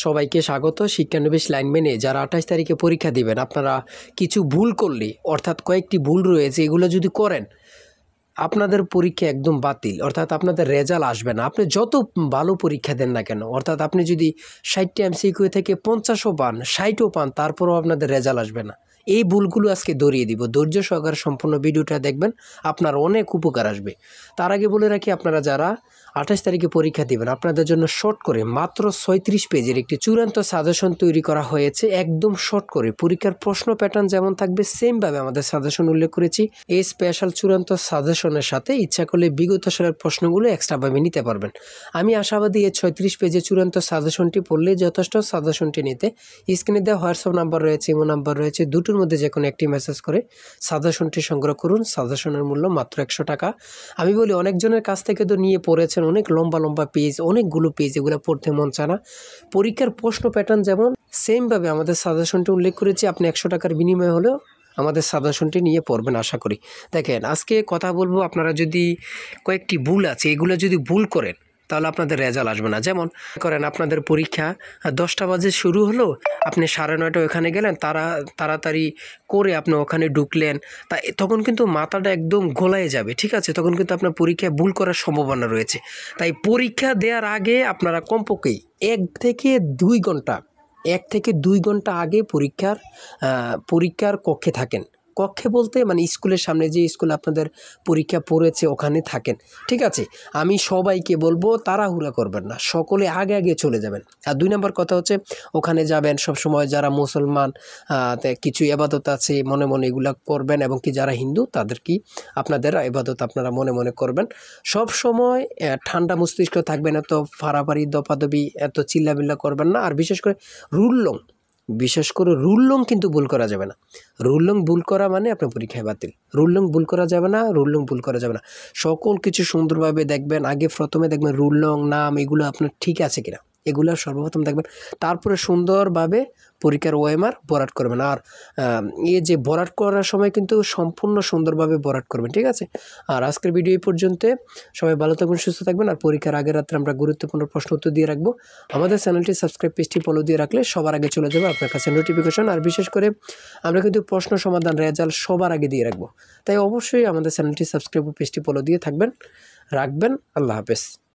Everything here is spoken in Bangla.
সবাইকে স্বাগত। শিক্ষানবিশ লাইনম্যানে যারা 28 তারিখে পরীক্ষা দিবেন, আপনারা কিছু ভুল করলে, অর্থাৎ কয়েকটি ভুল রয়েছে, এগুলো যদি করেন আপনাদের পরীক্ষা একদম বাতিল, অর্থাৎ আপনাদের রেজাল্ট আসবে না। আপনি যত ভালো পরীক্ষা দেন না কেন, অর্থাৎ আপনি যদি 60টি এমসিকিউ থেকে 50ও পান, 60ও পান, তারপরেও আপনাদের রেজাল্ট আসবে না। এই ভুলগুলো আজকে ধরিয়ে দিব। ধৈর্য সহকারে সম্পূর্ণ ভিডিওটা দেখবেন, আপনার অনেক উপকার আসবে। তার আগে বলে রাখি, আপনারা যারা 28 তারিখে পরীক্ষা দিবেন, আপনাদের জন্য শর্ট করে মাত্র 36 পেজের একটি চূড়ান্ত সাজেশন তৈরি করা হয়েছে। একদম শর্ট করে পরীক্ষার প্রশ্ন প্যাটার্ন যেমন থাকবে সেমভাবে আমাদের সাজেশন উল্লেখ করেছি। এই স্পেশাল চূড়ান্ত সাজেশনের সাথে ইচ্ছা করলে বিগত সালের প্রশ্নগুলো এক্সট্রাভাবে নিতে পারবেন। আমি আশাবাদী এই 36 পেজের চূড়ান্ত সাজেশনটি পড়লে যথেষ্ট। সাজেশনটি নিতে স্ক্রিনে দেওয়া হোয়াটসঅ্যাপ নাম্বার রয়েছে, ইমো নাম্বার রয়েছে, দুটোর মধ্যে যে কোনো একটি মেসেজ করে সাজেশনটি সংগ্রহ করুন। সাজেশনের মূল্য মাত্র 100 টাকা। আমি বলি, অনেকজনের কাছ থেকে তো নিয়ে পড়েছেন, অনেক লম্বা লম্বা পেজ, অনেকগুলো পেজ, এগুলো পড়তে মন চায় না। পরীক্ষার প্রশ্ন প্যাটার্ন যেমন সেমভাবে আমাদের সাজেশনটি উল্লেখ করেছি। আপনি 100 টাকার বিনিময়ে হলেও আমাদের সাজেশনটি নিয়ে পড়বেন আশা করি। দেখেন, আজকে কথা বলবো, আপনারা যদি কয়েকটি ভুল আছে, এগুলো যদি ভুল করেন তাহলে আপনাদের রেজাল্ট আসবে না। যেমন করেন, আপনাদের পরীক্ষা 10টা বাজে শুরু হলো, আপনি 9:30 ওখানে গেলেন, তাড়াতাড়ি করে আপনি ওখানে ঢুকলেন, তখন কিন্তু মাথাটা একদম গোলায় যাবে, ঠিক আছে? তখন কিন্তু আপনার পরীক্ষায় ভুল করার সম্ভাবনা রয়েছে। তাই পরীক্ষা দেওয়ার আগে আপনারা কমপক্ষেই 1 থেকে 2 ঘন্টা আগে পরীক্ষার কক্ষে থাকেন। কক্ষে বলতে মানে স্কুলের সামনে, যে স্কুলে আপনাদের পরীক্ষা পড়েছে ওখানে থাকেন, ঠিক আছে? আমি সবাইকে বলবো তাড়াহুড়া করবেন না, সকলে আগে আগে চলে যাবেন। আর 2 নম্বর কথা হচ্ছে, ওখানে যাবেন সবসময় যারা মুসলমান, কিছু ইবাদত আছে মনে মনে এগুলা করবেন, এবং কি যারা হিন্দু তাদের কি আপনাদের ইবাদত আপনারা মনে মনে করবেন। সব সময় ঠান্ডা মস্তিষ্ক থাকবেন, এত ফাড়াফাড়ি দপাদপি এত চিল্লাবিল্লা করবেন না। আর বিশেষ করে রুল লং কিন্তু ভুল করা যাবে না। রুল লং ভুল করা মানে আপনার পরীক্ষায় বাতিল। রুল লং ভুল করা যাবে না। সকল কিছু সুন্দরভাবে দেখবেন। আগে প্রথমে দেখবেন রুল লং, নাম, এগুলো আপনার ঠিক আছে কিনা, এগুলো সর্বপ্রথম দেখবেন। তারপরে সুন্দরভাবে পরীক্ষার ওএমআর ভরাট করবেন। আর এই যে ভরাট করার সময় কিন্তু সম্পূর্ণ সুন্দরভাবে ভরাট করবেন, ঠিক আছে? আর আজকের ভিডিও এই পর্যন্ত। সবাই ভালো থাকবেন, সুস্থ থাকবেন। আর পরীক্ষার আগের রাত্রে আমরা গুরুত্বপূর্ণ প্রশ্ন উত্তর দিয়ে রাখবো। আমাদের চ্যানেলটি সাবস্ক্রাইব, পেজটি ফলো দিয়ে রাখলে সবার আগে চলে যাবে আপনার কাছে নোটিফিকেশন। আর বিশেষ করে আমরা কিন্তু প্রশ্ন সমাধান, রেজাল্ট সবার আগে দিয়ে রাখবো। তাই অবশ্যই আমাদের চ্যানেলটি সাবস্ক্রাইব ও পেজটি ফলো দিয়ে রাখবেন। আল্লাহ হাফেজ।